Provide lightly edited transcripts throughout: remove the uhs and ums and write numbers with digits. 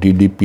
DDP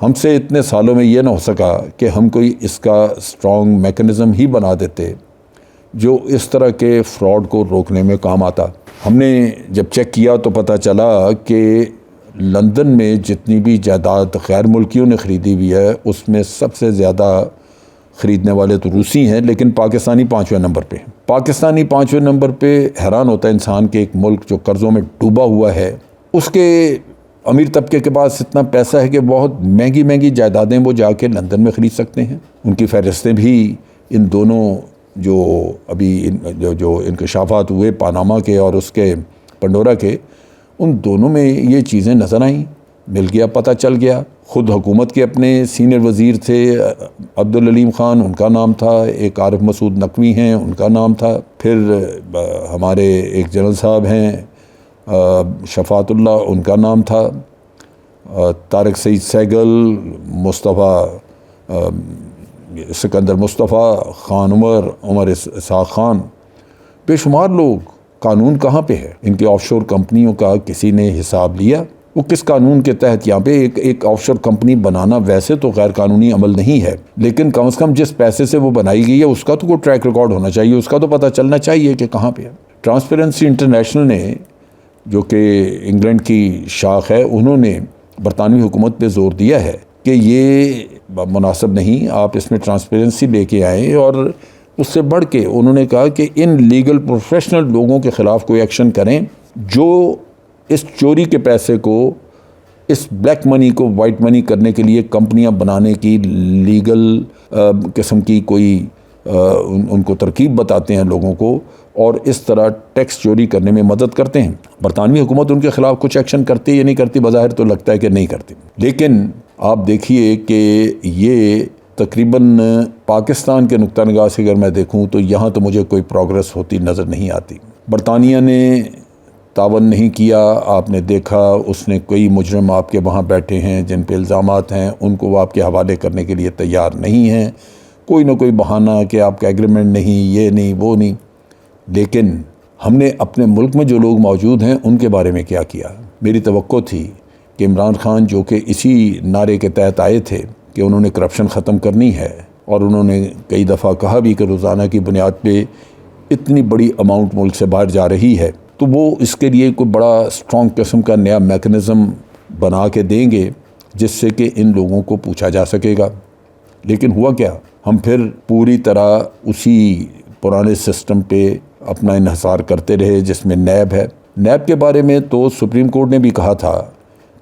ہم سے اتنے سالوں میں یہ نہ ہو سکا کہ ہم کوئی اس کا اسٹرانگ میکنزم ہی بنا دیتے جو اس طرح کے فراڈ کو روکنے میں کام آتا۔ ہم نے جب چیک کیا تو پتہ چلا کہ لندن میں جتنی بھی جائیداد غیر ملکیوں نے خریدی ہوئی ہے اس میں سب سے زیادہ خریدنے والے تو روسی ہیں، لیکن پاکستانی 5ویں نمبر پہ ہیں۔ پاکستانی 5ویں نمبر پہ حیران ہوتا ہے انسان کہ ایک ملک جو قرضوں میں ڈوبا ہوا ہے، اس کے امیر طبقے کے پاس اتنا پیسہ ہے کہ بہت مہنگی مہنگی جائیدادیں وہ جا کے لندن میں خرید سکتے ہیں۔ ان کی فہرستیں بھی ان دونوں جو ابھی جو انکشافات ہوئے پاناما کے اور اس کے پنڈورا کے، ان دونوں میں یہ چیزیں نظر آئیں، مل گیا، پتہ چل گیا۔ خود حکومت کے اپنے سینئر وزیر تھے عبدالعلیم خان، ان کا نام تھا، ایک عارف مسعود نقوی ہیں، ان کا نام تھا، پھر ہمارے ایک جنرل صاحب ہیں شفاعت اللہ، ان کا نام تھا، طارق سعید سہگل، مصطفیٰ سکندر مصطفیٰ، خان عمر اسحاق خان، بے شمار لوگ۔ قانون کہاں پہ ہے؟ ان کی آف شور کمپنیوں کا کسی نے حساب لیا؟ وہ کس قانون کے تحت یہاں پہ ایک آف شور کمپنی بنانا ویسے تو غیر قانونی عمل نہیں ہے، لیکن کم از کم جس پیسے سے وہ بنائی گئی ہے اس کا تو کوئی ٹریک ریکارڈ ہونا چاہیے، اس کا تو پتہ چلنا چاہیے کہ کہاں پہ ہے۔ ٹرانسپیرنسی انٹرنیشنل نے، جو کہ انگلینڈ کی شاخ ہے، انہوں نے برطانوی حکومت پہ زور دیا ہے کہ یہ مناسب نہیں، آپ اس میں ٹرانسپیرنسی لے کے آئیں، اور اس سے بڑھ کے انہوں نے کہا کہ ان لیگل پروفیشنل لوگوں کے خلاف کوئی ایکشن کریں جو اس چوری کے پیسے کو، اس بلیک منی کو وائٹ منی کرنے کے لیے کمپنیاں بنانے کی لیگل قسم کی کوئی ان کو ترکیب بتاتے ہیں لوگوں کو، اور اس طرح ٹیکس چوری کرنے میں مدد کرتے ہیں۔ برطانوی حکومت ان کے خلاف کچھ ایکشن کرتی یا نہیں کرتی؟ بظاہر تو لگتا ہے کہ نہیں کرتی، لیکن آپ دیکھیے کہ یہ تقریباً پاکستان کے نقطہ نگاہ سے اگر میں دیکھوں تو یہاں تو مجھے کوئی پروگرس ہوتی نظر نہیں آتی۔ برطانیہ نے تعاون نہیں کیا، آپ نے دیکھا اس نے کئی مجرم آپ کے وہاں بیٹھے ہیں جن پہ الزامات ہیں، ان کو وہ آپ کے حوالے کرنے کے لیے تیار نہیں ہیں، کوئی نہ کوئی بہانہ کہ آپ کا ایگریمنٹ نہیں، یہ نہیں، وہ نہیں۔ لیکن ہم نے اپنے ملک میں جو لوگ موجود ہیں ان کے بارے میں کیا کیا؟ میری توقع تھی کہ عمران خان، جو کہ اسی نعرے کے تحت آئے تھے کہ انہوں نے کرپشن ختم کرنی ہے، اور انہوں نے کئی دفعہ کہا بھی کہ روزانہ کی بنیاد پہ اتنی بڑی اماؤنٹ ملک سے باہر جا رہی ہے، تو وہ اس کے لیے کوئی بڑا اسٹرانگ قسم کا نیا میکنزم بنا کے دیں گے جس سے کہ ان لوگوں کو پوچھا جا سکے گا۔ لیکن ہوا کیا؟ ہم پھر پوری طرح اسی پرانے سسٹم پہ اپنا انحصار کرتے رہے جس میں نیب ہے۔ نیب کے بارے میں تو سپریم کورٹ نے بھی کہا تھا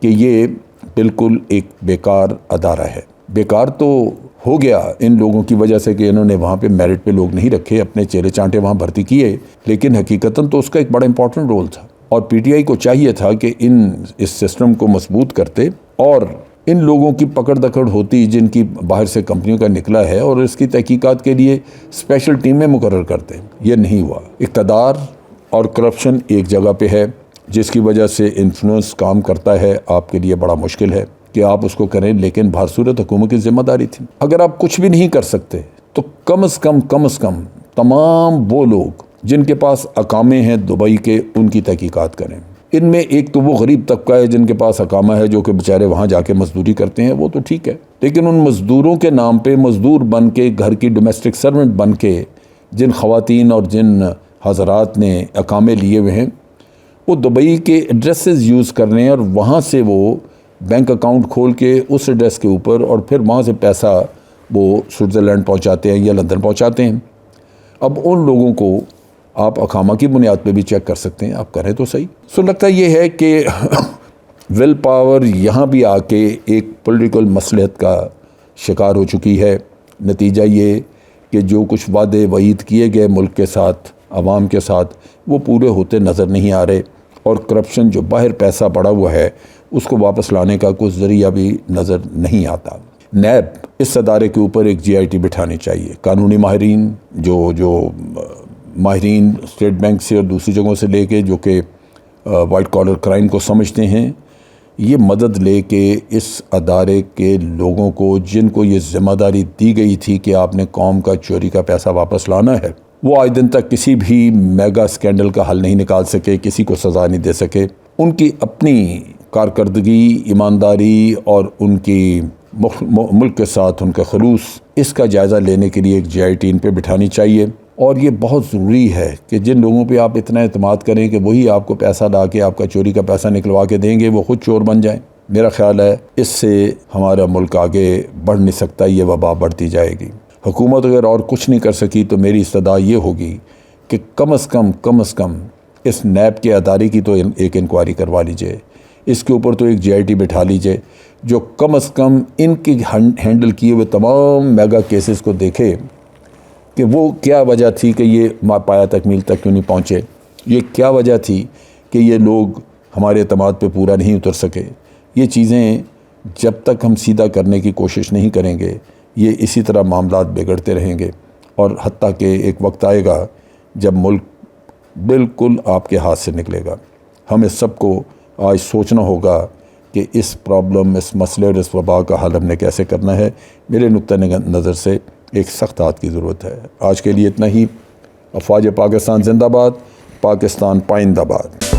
کہ یہ بالکل ایک بیکار ادارہ ہے۔ بیکار تو ہو گیا ان لوگوں کی وجہ سے کہ انہوں نے وہاں پہ میرٹ پہ لوگ نہیں رکھے، اپنے چہرے چانٹے وہاں بھرتی کیے، لیکن حقیقتاً تو اس کا ایک بڑا امپورٹنٹ رول تھا، اور پی ٹی آئی کو چاہیے تھا کہ اس سسٹم کو مضبوط کرتے اور ان لوگوں کی پکڑ دکڑ ہوتی جن کی باہر سے کمپنیوں کا نکلا ہے، اور اس کی تحقیقات کے لیے اسپیشل ٹیمیں مقرر کرتے۔ یہ نہیں ہوا۔ اقتدار اور کرپشن ایک جگہ پہ ہے جس کی وجہ سے انفلوئنس کام کرتا ہے، آپ کے لیے بڑا مشکل ہے کہ آپ اس کو کریں، لیکن بھارصورت حکومت کی ذمہ داری تھی۔ اگر آپ کچھ بھی نہیں کر سکتے تو کم از کم تمام وہ لوگ جن کے پاس اقامے ہیں دبئی کے، ان کی تحقیقات کریں۔ ان میں ایک تو وہ غریب طبقہ ہے جن کے پاس اقامہ ہے، جو کہ بیچارے وہاں جا کے مزدوری کرتے ہیں، وہ تو ٹھیک ہے، لیکن ان مزدوروں کے نام پہ مزدور بن کے، گھر کی ڈومیسٹک سرونٹ بن کے جن خواتین اور جن حضرات نے اقامے لیے ہوئے ہیں، وہ دبئی کے ایڈریسز یوز کر رہے ہیں، اور وہاں سے وہ بینک اکاؤنٹ کھول کے اس ایڈریس کے اوپر، اور پھر وہاں سے پیسہ وہ سوئٹزرلینڈ پہنچاتے ہیں یا لندن پہنچاتے ہیں۔ اب ان لوگوں کو آپ اقامہ کی بنیاد پہ بھی چیک کر سکتے ہیں، آپ کریں تو صحیح۔ سو لگتا یہ ہے کہ ول پاور یہاں بھی آ کے ایک پولیٹیکل مصلحت کا شکار ہو چکی ہے۔ نتیجہ یہ کہ جو کچھ وعدے وعید کیے گئے ملک کے ساتھ، عوام کے ساتھ، وہ پورے ہوتے نظر نہیں آ رہے، اور کرپشن جو باہر پیسہ پڑا ہوا ہے اس کو واپس لانے کا کوئی ذریعہ بھی نظر نہیں آتا۔ نیب اس ادارے کے اوپر ایک جی آئی ٹی بٹھانی چاہیے۔ قانونی ماہرین جو ماہرین اسٹیٹ بینک سے اور دوسری جگہوں سے لے کے، جو کہ وائٹ کالر کرائم کو سمجھتے ہیں، یہ مدد لے کے اس ادارے کے لوگوں کو، جن کو یہ ذمہ داری دی گئی تھی کہ آپ نے قوم کا چوری کا پیسہ واپس لانا ہے، وہ آج دن تک کسی بھی میگا اسکینڈل کا حل نہیں نکال سکے، کسی کو سزا نہیں دے سکے۔ ان کی اپنی کارکردگی، ایمانداری اور ان کی ملک کے ساتھ ان کا خلوص، اس کا جائزہ لینے کے لیے ایک GI ٹیم پہ بٹھانی چاہیے۔ اور یہ بہت ضروری ہے کہ جن لوگوں پہ آپ اتنا اعتماد کریں کہ وہی آپ کو پیسہ لا کے آپ کا چوری کا پیسہ نکلوا کے دیں گے، وہ خود چور بن جائیں، میرا خیال ہے اس سے ہمارا ملک آگے بڑھ نہیں سکتا، یہ وبا بڑھتی جائے گی۔ حکومت اگر اور کچھ نہیں کر سکی تو میری استدعا یہ ہوگی کہ کم از کم اس نیب کے ادارے کی تو ایک انکوائری کروا لیجئے، اس کے اوپر تو ایک GI ٹی بٹھا لیجئے جو کم از کم ان کی ہینڈل کیے ہوئے تمام میگا کیسز کو دیکھے کہ وہ کیا وجہ تھی کہ یہ پایہ تکمیل تک کیوں نہیں پہنچے، یہ کیا وجہ تھی کہ یہ لوگ ہمارے اعتماد پہ پورا نہیں اتر سکے۔ یہ چیزیں جب تک ہم سیدھا کرنے کی کوشش نہیں کریں گے، یہ اسی طرح معاملات بگڑتے رہیں گے، اور حتیٰ کہ ایک وقت آئے گا جب ملک بالکل آپ کے ہاتھ سے نکلے گا۔ ہمیں سب کو آج سوچنا ہوگا کہ اس پرابلم، اس مسئلے اور اس وبا کا حل ہم نے کیسے کرنا ہے۔ میرے نقطہ نظر سے ایک سخت ہاتھ کی ضرورت ہے۔ آج کے لیے اتنا ہی۔ افواج پاکستان زندہ باد، پاکستان پائندہ باد۔